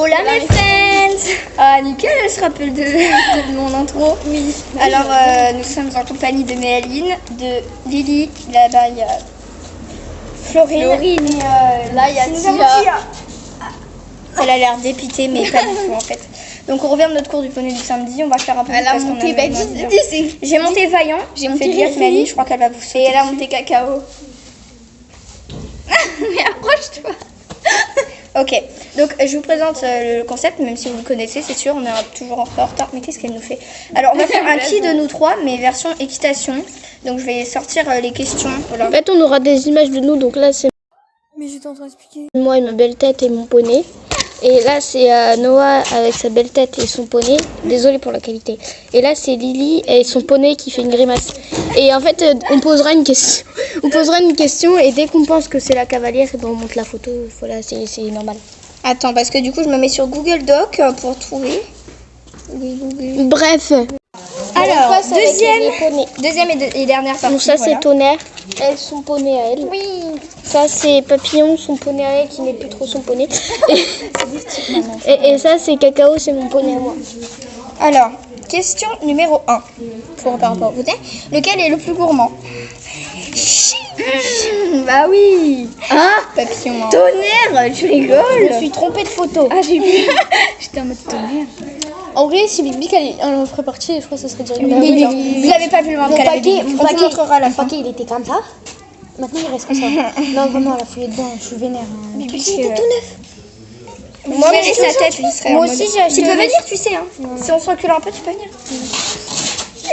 Hola mes friends. Ah nickel, elle se rappelle de mon intro. Oui. Alors nous sommes en compagnie de Méaline, de Lily, là-bas il y a Florine. Et là il y a Tia. Elle a l'air dépitée mais pas du tout en fait. Donc on revient de notre cours du poney du samedi, on va faire un peu de parce qu'on a j'ai monté Vaillant, j'ai monté Liat Méaline, je crois qu'elle va vous faire. Et elle a monté Cacao. Mais approche-toi. Ok, donc je vous présente le concept, même si vous le connaissez, c'est sûr, on est toujours un peu en retard. Mais qu'est-ce qu'elle nous fait? Alors, on va faire un qui de nous trois, mais version équitation. Donc, je vais sortir les questions. Voilà. En fait, on aura des images de nous. Donc là, c'est Mais j'étais en train d'expliquer. moi et ma belle tête et mon poney. Et là, c'est Noah avec sa belle tête et son poney. Désolée pour la qualité. Et là, c'est Lily et son poney qui fait une grimace. Et en fait, on posera une question. On posera une question et dès qu'on pense que c'est la cavalière, on monte la photo. Voilà, c'est normal. Attends, parce que du coup, je me mets sur Google Doc pour trouver. Bref. Alors, passe avec les deuxième et dernière partie. Donc ça, voilà. c'est Tonnerre. Elle, son poney à elle. Oui. Ça, c'est Papillon, son poney à elle, qui n'est plus trop son poney. Et ça, c'est Cacao, c'est mon poney à moi. Alors, question numéro 1. Pour par rapport au poney. Lequel est le plus gourmand? Bah oui. Ah, Papillon. Hein. Tonnerre, tu rigoles? Je me suis trompée de photo. Ah, j'ai vu. J'étais en mode tonnerre. En vrai, si Big Big elle en ferait partie, je crois que ça serait direct. Vous l'avez pas vu le moment qu'elle avait dit. On te montrera à la fin. paquet, il était comme ça. Maintenant, il reste comme ça. Non, vraiment, elle a fouillé dedans. Je suis vénère. Mais il était tout neuf. Moi, mais sa tête, il serait. Moi aussi, j'ai acheté. Tu peux venir, tu sais. Hein. Si on se recule un peu, tu peux venir.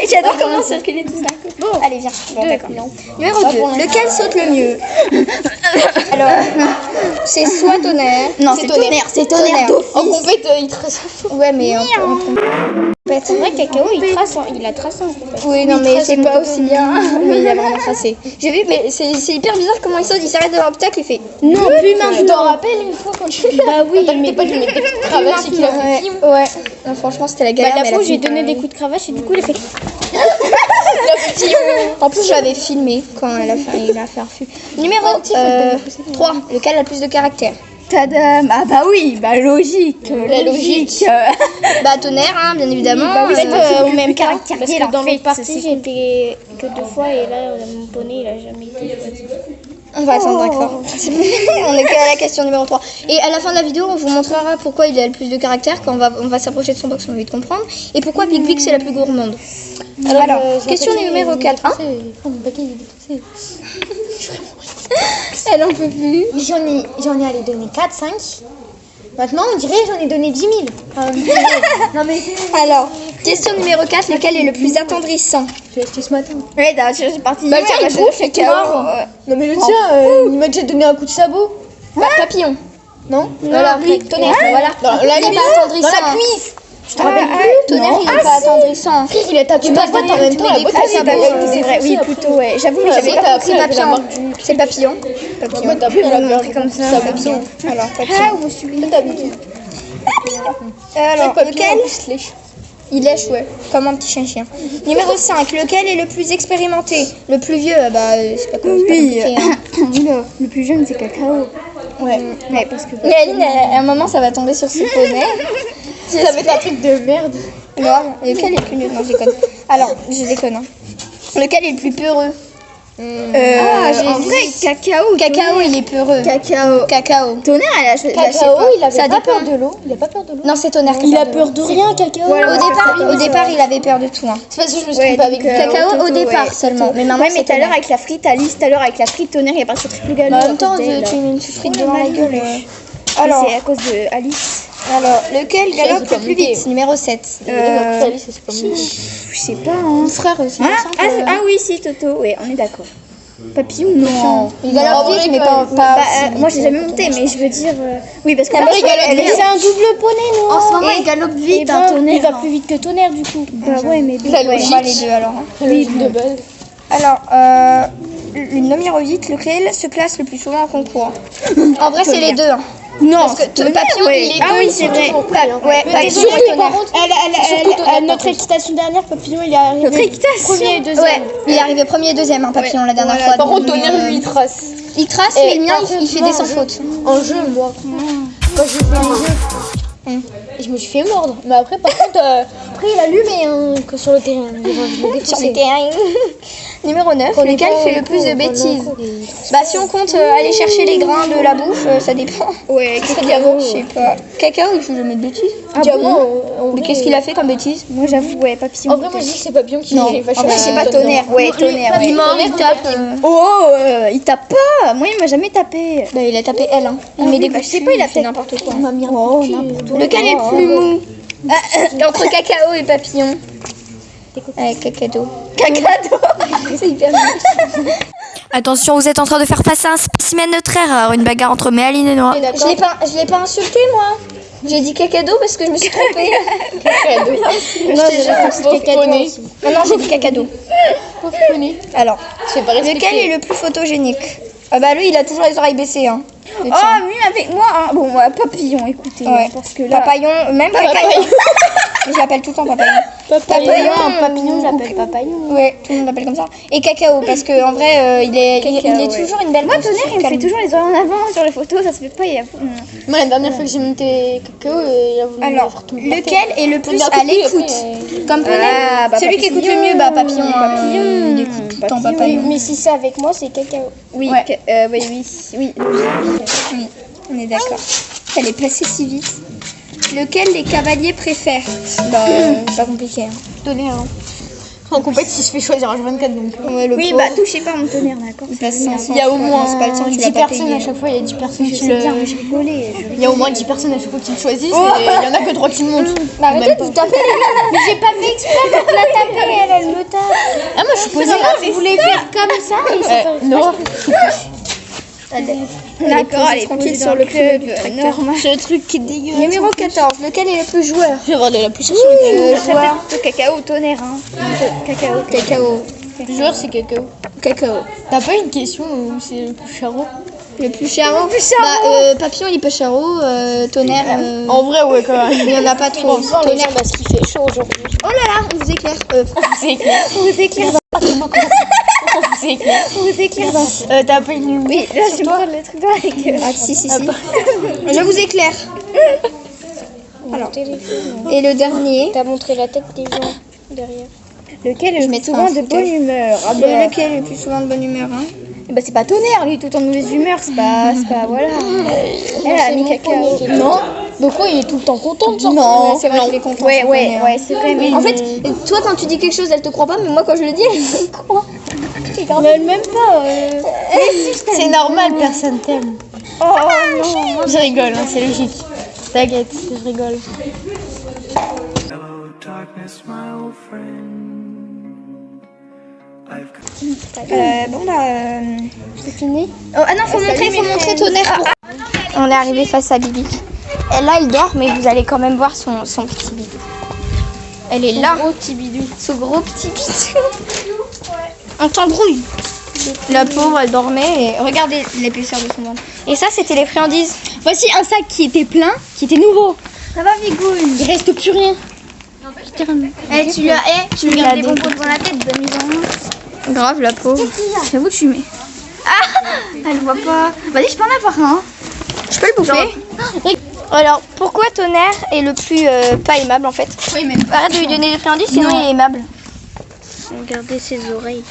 Et j'adore comment circuler tout ça. Bon, allez, viens. Bon, d'accord. Numéro 2. Lequel saute le mieux? Alors, c'est soit Tonnerre. Non, c'est Tonnerre. C'est Tonnerre. En compète, il trace. Ouais, mais C'est vrai que Cacao, il a tracé en compète. oui, non, mais c'est pas aussi bien. Mais il a vraiment tracé. J'ai vu, mais c'est hyper bizarre comment il saute. Il s'arrête devant l'obstacle et fait. Non, plus maintenant. Tu t'en rappelles une fois quand tu. Bah oui, mais pas qu'il met des coups de cravache et qu'il a fait film. Ouais. Non, franchement, c'était la galère. la fois où j'ai donné des coups de cravache et du coup, il a fait. En plus, je l'avais filmé quand il a fait un fût. Numéro 3. Lequel a le plus de caractère? Tadam! Ah bah oui, bah logique. La logique. Bah Tonnerre, hein, bien évidemment. Bah oui, au même caractère. Parce que dans l'autre partie, j'ai été que 2 fois et là, mon poney, il a jamais été. On va attendre, d'accord. On est qu'à la question numéro 3. Et à la fin de la vidéo, on vous montrera pourquoi il a le plus de caractère, quand on va s'approcher de son box, on va vite comprendre. Et pourquoi Big Big c'est la plus gourmande. Alors, question numéro 4. Hein? Elle en peut plus. J'en ai allé donner 4, 5. Maintenant, on dirait j'en ai donné 10 000. Non mais Alors, question numéro 4. Lequel est le plus attendrissant? je l'ai acheté ce matin. Oui, d'accord, je suis partie. Bah, tiens, il bouffe, c'est marrant. Non mais le tien, il m'a déjà donné un coup de sabot. Papillon. Non? Voilà, oui, Tonnerre, voilà. Il est pas attendrissant. Dans la cuisse. Je te rappelle plus. Tonnerre, il est pas attendrissant. Il a tapé ma boîte en même temps. C'est vrai, oui, plutôt, ouais. J'avoue, mais j'avais pas compris Papillon. C'est Papillon. Moi, t'as pris la montrer comme ça. Papillon. Alors, Papillon. Ah, où suis-je? Papillon. Alors, lequel? Il lèche, ouais, comme un petit chien. Numéro 5, lequel est le plus expérimenté? Le plus vieux, bah, c'est pas compliqué. Le plus jeune, c'est Cacao. Ouais, parce que. Mais Aline, à un moment, ça va tomber sur ce poney. Ça va être un truc de merde. Non, lequel est le plus vieux? Non, je déconne. Alors, je déconne. Hein. Lequel est le plus peureux? En vrai, Cacao, il est peureux. Cacao. Tonnerre, elle a Cacao, il avait pas peur de l'eau. Il a pas peur de l'eau. Non, c'est Tonnerre. Il a peur de rien, Cacao. Au départ, il avait peur de tout. Hein. C'est parce que je me suis trompée avec Cacao au départ seulement. Mais maintenant, mais tout à l'heure avec la frite, Alice, tout à l'heure avec la frite, Tonnerre, il est parti sur triple galop. En même temps, tu mets une frite devant la gueule. Alors, c'est à cause de Alice. Alors, lequel galope le plus vite? Numéro 7. Je sais pas, hein. Frère aussi. Ah oui, si, Toto. Oui, on est d'accord. Papillon, non. Il galope vite, mais pas moi, j'ai jamais monté, mais je veux dire. Oui, parce que c'est un double poney, non? En ce moment, il galope vite. Il va plus vite que Tonnerre, du coup. Bah ouais, mais la logique. On va les deux alors. Oui, de base. Alors, le numéro 8, lequel se classe le plus souvent en concours? En vrai, c'est les deux. Hein. Non, parce que Papillon, il est oui, c'est vrai. Notre équitation dernière, Papillon, il est arrivé premier et deuxième. Ouais, il est arrivé premier et deuxième, hein, Papillon, la dernière fois. Par contre, Tonnerre, lui, il trace. Il trace, mais le mien, il fait des sans faute. En jeu, moi. Quand je fais les jeux. Et je me suis fait mordre. Mais après, par contre, après il a allumé que sur le terrain. Sur les terrains. Numéro 9, lequel fait le plus de bêtises? Bah si on compte aller chercher les grains de la bouffe, ça dépend. Ouais, Cacao, je sais pas. Cacao, il fait jamais de bêtises. Mais qu'est-ce qu'il a fait comme bêtise? Moi j'avoue, ouais, papillon. En vrai, moi je dis que c'est Papillon qui Non, fait en vrai, c'est pas Tonnerre. Ouais, Tonnerre. Il mord, il tape. Oh, il tape pas. Moi il m'a jamais tapé. Bah il a tapé elle, hein. Il met des bah, je sais pas, il a fait n'importe quoi. m'a mis un Oh, coup de pied. n'importe quoi. Lequel est le plus mou? Entre cacao et papillon. Cacado. Cacado. C'est hyper mou. Attention, vous êtes en train de faire face à un spécimen de très rare, une bagarre entre Méaline et Noah. Je l'ai pas insulté moi. J'ai dit cacado parce que je me suis trompée. Non, j'ai Cacado. Non, j'ai dit cacado. Alors, Je sais pas lequel respecter. est le plus photogénique? Ah bah lui, il a toujours les oreilles baissées, hein. Le tien. Oh, lui avec moi. Hein. Bon, papillon, écoutez. Ouais. Parce que là. Papillon, même cacao. Je l'appelle tout le temps papillon. Papillon, je l'appelle Papillon. Ouais, tout le monde l'appelle comme ça. Et cacao, parce que en vrai, il est toujours une belle. Moi, Tonnerre, il me fait toujours les oreilles en avant sur les photos, ça se fait pas. Moi, la dernière fois que j'ai monté Cacao, il a voulu me Alors, faire tomber par terre. lequel est le plus d'un à coup, l'écoute? après, Comme Tonnerre. Ah, bah, Celui qui écoute le mieux, bah papillon. Papillon. Il écoute tout le temps papillon. Mais si c'est avec moi, c'est cacao. Oui, Ouais. oui. Oui, on est d'accord. Elle est passée si vite. Lequel les cavaliers préfèrent? Bah, c'est pas compliqué. Hein. Tonnerre, hein. En compète, si je fais choisir H24, donc. Ouais, le Oui, pauvre, bah touchez pas mon Tonnerre, d'accord. il passe 500. Il y a au moins c'est pas le tien, tu 10 l'as pas personnes payé. à chaque fois, il y a 10 personnes Je qui sais le. bien, mais je rigolais. Il y a au moins 10 personnes à chaque fois qui le choisissent et il y en a que 3 qui le montent. Bah, arrêtez de taper. Mais j'ai pas fait exprès pour la taper, elle me tape. Ah, moi je suis posée. Je voulais faire comme ça et c'est Non, D'accord, allez, tranquille tranquille sur sur le le club normal. c'est le truc qui est dégueulasse. Numéro 14. Lequel est le plus joueur? Je vais voir de la plus Je préfère plutôt cacao ou Tonnerre. Hein. Cacao. Cacao. Le joueur, c'est Cacao. Cacao. T'as pas une question où c'est le plus charot? Le plus charo. Papillon, il est pas charo. Tonnerre. En vrai, ouais, quand même. Il y en a pas trop. Tonnerre parce qu'il fait chaud aujourd'hui. Oh là là, on vous éclaire. C'est clair. Vous éclaire. C'est clair. Vous éclaire. T'as pas une. Oui, là je me prends le truc dans la gueule. Ah si. Je vous éclaire. Alors, téléphone. Et le dernier. T'as montré la tête des gens derrière. Lequel est Je le mettrai plus souvent un de footage. bonne humeur? Ah Et bah, lequel est le plus souvent de bonne humeur, hein? bah c'est pas Tonnerre, lui, tout le temps de mauvaise humeur, c'est pas, voilà. Elle a mis cacao. Non. Donc, quoi, il est tout le temps content de sortir. Non, c'est vrai qu'il est content. Ouais, son ouais, Tonnerre. ouais, c'est vrai, mais En fait, toi quand tu dis quelque chose, elle te croit pas, mais moi quand je le dis, elle me croit. mais elle m'aime pas. C'est normal, personne t'aime. Oh non. Je rigole, hein, c'est logique. T'inquiète, je rigole. Hello, darkness, my old friend. I've C'est fini. Oh, ah non, faut montrer Tonnerre. On est arrivé face à Bibi. Et là, il dort, mais vous allez quand même voir son petit bidou. Elle est là. Gros petit bidou. Ce gros petit bidou. On t'embrouille. La pauvre, elle dormait et regardez l'épaisseur de son ventre. Et ça, c'était les friandises. Voici un sac qui était plein, qui était nouveau. Ça va, Vigouille? Il reste plus rien. Tu lui gardes des bonbons devant la tête, bonne mise en main. Grave, la pauvre. J'avoue que tu mets. Ah, elle voit pas. Vas-y, je peux en avoir un. Je peux le bouffer. Alors, pourquoi Tonnerre est le plus pas aimable en fait? Oui, mais. Arrête de lui donner des friandises, sinon il est aimable. Regardez ses oreilles.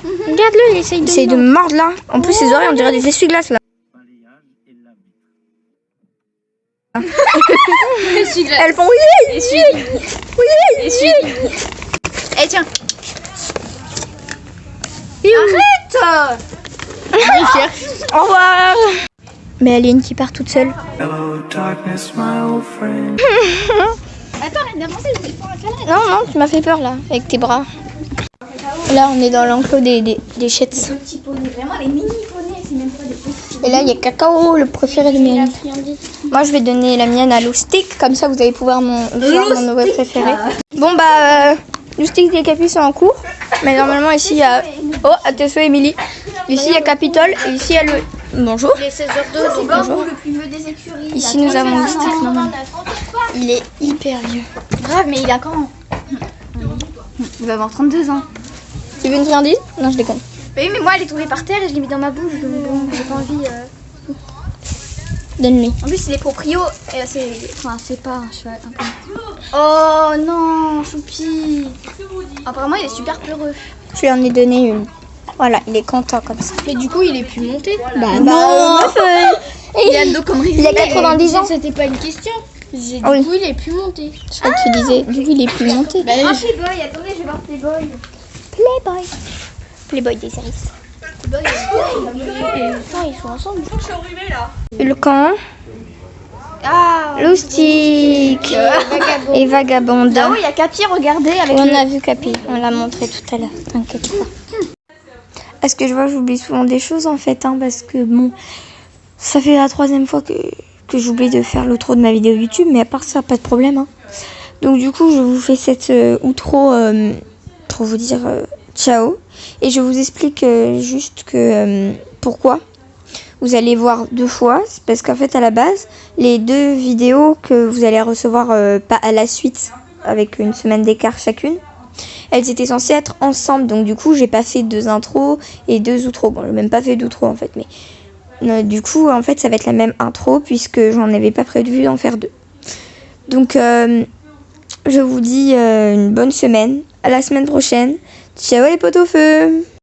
Regarde-le, il essaye de me mordre là. En plus, ses oreilles, on dirait des essuie-glaces là. Elles font oui, Eh, tiens. Arrête. Au revoir. Mais Aline qui part toute seule. Hello, darkness, my old friend. Attends, arrête d'avancer, je vais faire un câlin. Non, tu m'as fait peur là, avec tes bras. Là, on est dans l'enclos des chètes. Petits poneys, vraiment les mini poneys, c'est même pas des petits. Et là, il y a Cacao, le préféré de Méline. Moi, je vais donner la mienne à Loustic, comme ça, vous allez pouvoir voir mon nouveau préféré. Bon, bah, Loustic et Capi sont en cours. Mais normalement, ici, il y a... Oh, à tes souhaits, Émilie. Ici, il y a Capitole et ici, il y a le... Bonjour. Les 16h12. Bonjour. Ici, nous avons Loustic. Il est hyper vieux. Grave, mais il a quand? Il va avoir 32 ans. Tu veux une friandise? Non, je déconne. Oui, mais moi, elle est tombée par terre et je l'ai mis dans ma bouche, donc bon, j'ai pas envie. Donne-lui. En plus, il est proprio. Et c'est pas un cheval. Oh non, Choupi. Apparemment, il est super peureux. Je lui en ai donné une. Voilà, il est content comme ça. Mais du coup, il est plus monté. Bah non. Il a le dos comme Rizzi. Il a 90 ans. C'était pas une question. Du Oui. coup, il est plus monté. Je crois que tu disais, du coup, il est plus monté. Un Playboy, attendez, je vais voir Playboy. Playboy des services. Ils sont ensemble. Le camp, Ah, loustique et vagabonde. là-haut, il y a Capi, regardez, avec On a vu Capi, on l'a montré tout à l'heure, t'inquiète pas. Est-ce que je vois, j'oublie souvent des choses en fait, hein, parce que bon, ça fait la 3e fois que j'oublie de faire l'outro de ma vidéo YouTube, mais à part ça, pas de problème. Hein. Donc du coup, je vous fais cette outro pour vous dire ciao. Et je vous explique juste que pourquoi. Vous allez voir 2 fois, c'est parce qu'en fait à la base, les 2 vidéos que vous allez recevoir pas à la suite, avec une semaine d'écart chacune, elles étaient censées être ensemble, donc du coup j'ai pas fait 2 intros et 2 outros. Bon, j'ai même pas fait d'outro en fait, mais du coup en fait ça va être la même intro puisque j'en avais pas prévu d'en faire 2. Donc je vous dis une bonne semaine, à la semaine prochaine. Ciao les potes au feu!